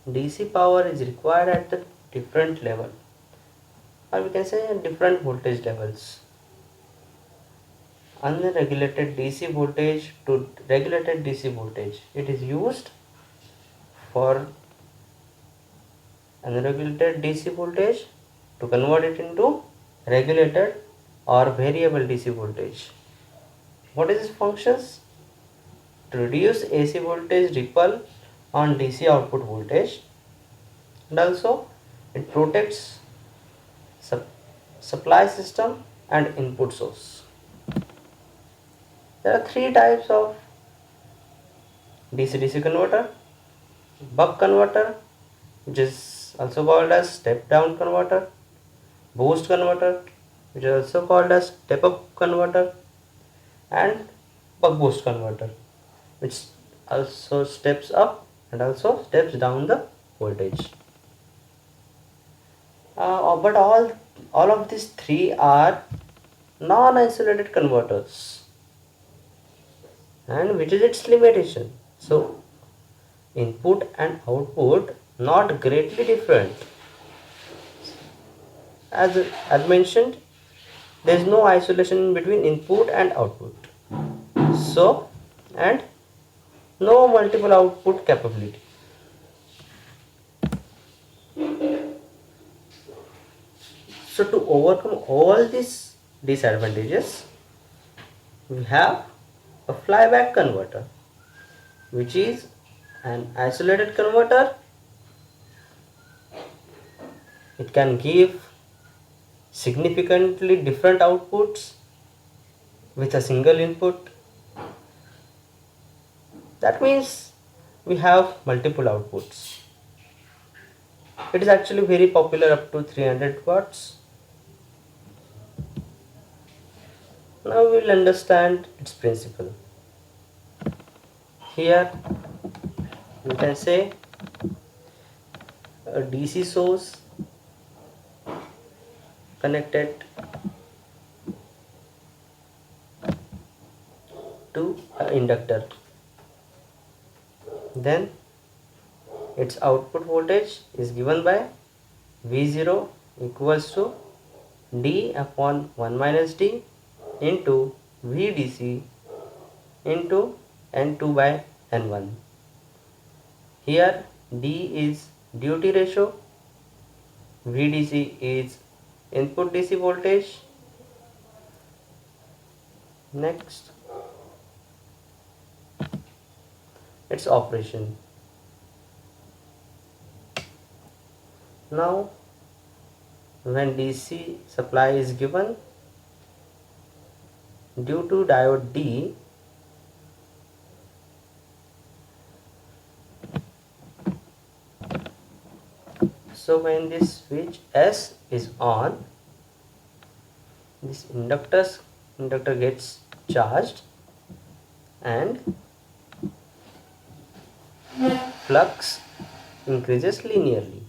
DC power is required at the different level, or we can say at different voltage levels. Unregulated DC voltage to regulated DC voltage. It is used for unregulated DC voltage to convert it into regulated or variable DC voltage. What is its functions? To reduce AC voltage ripple on DC output voltage, and also it protects supply system and input source. There are three types of DC-DC converter: buck converter, which is also called as step down converter; boost converter, which is also called as step up converter; and buck boost converter, which also steps up and also steps down the voltage. But all of these three are non-isolated converters, and which is its limitation. So input and output not greatly different. As mentioned, there is no isolation between input and output. So, and no multiple output capability. So to overcome all these disadvantages, we have a flyback converter, which is an isolated converter. It can give significantly different outputs with a single input. That means we have multiple outputs. It is actually very popular up to 300 watts. Now we will understand its principle. Here we can say a DC source connected to an inductor. Then its output voltage is given by V0 equals to D upon 1 minus D into VDC into N2 by N1. Here D is duty ratio, VDC is input DC voltage. Next, its operation. Now when DC supply is given, due to diode D, so when this switch S is on, this inductor gets charged and flux increases linearly.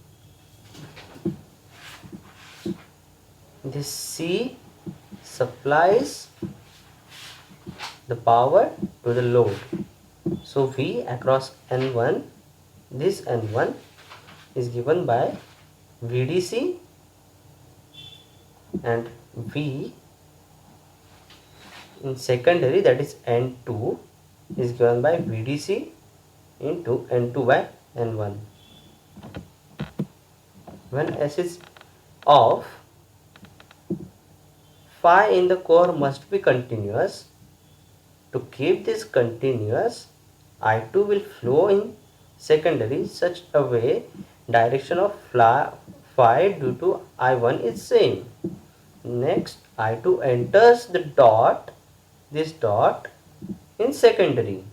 This C supplies the power to the load. So V across N1, this N1 is given by VDC, and V in secondary, that is N2, is given by VDC into N2 by N1. When S is off, phi in the core must be continuous. To keep this continuous, I2 will flow in secondary such a way direction of phi due to I1 is same. Next, I2 enters the dot, this dot, in secondary.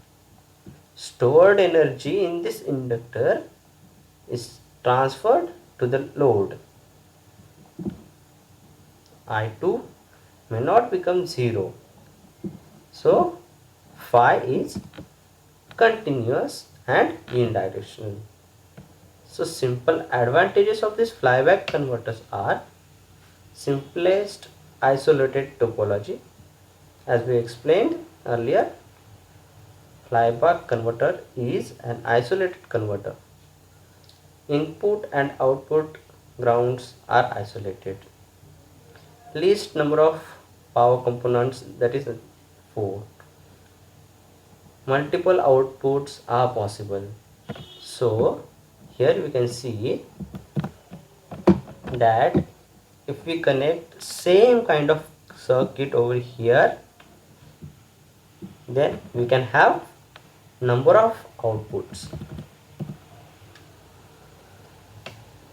Stored energy in this inductor is transferred to the load. I2 may not become 0. So phi is continuous and unidirectional. So simple advantages of this flyback converters are simplest isolated topology. As we explained earlier, flyback converter is an isolated converter. Input and output grounds are isolated. Least number of power components, that is 4. Multiple outputs are possible. So here we can see that if we connect same kind of circuit over here, then we can have number of outputs.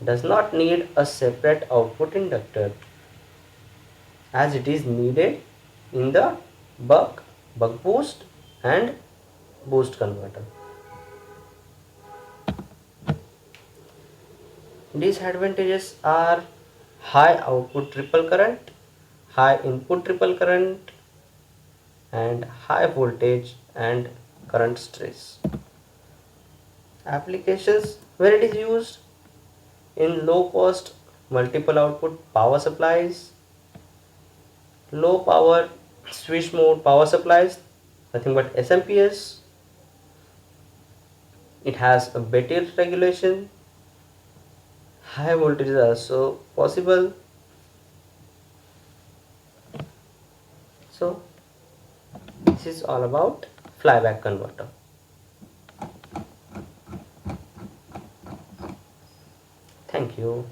Does not need a separate output inductor, as it is needed in the buck boost and boost converter. Disadvantages are high output ripple current, high input ripple current, and high voltage and current stress. Applications where it is used: in low cost multiple output power supplies, low power switch mode power supplies, nothing but SMPS. It has a better regulation. High voltage is also possible. So this is all about flyback converter. Thank you.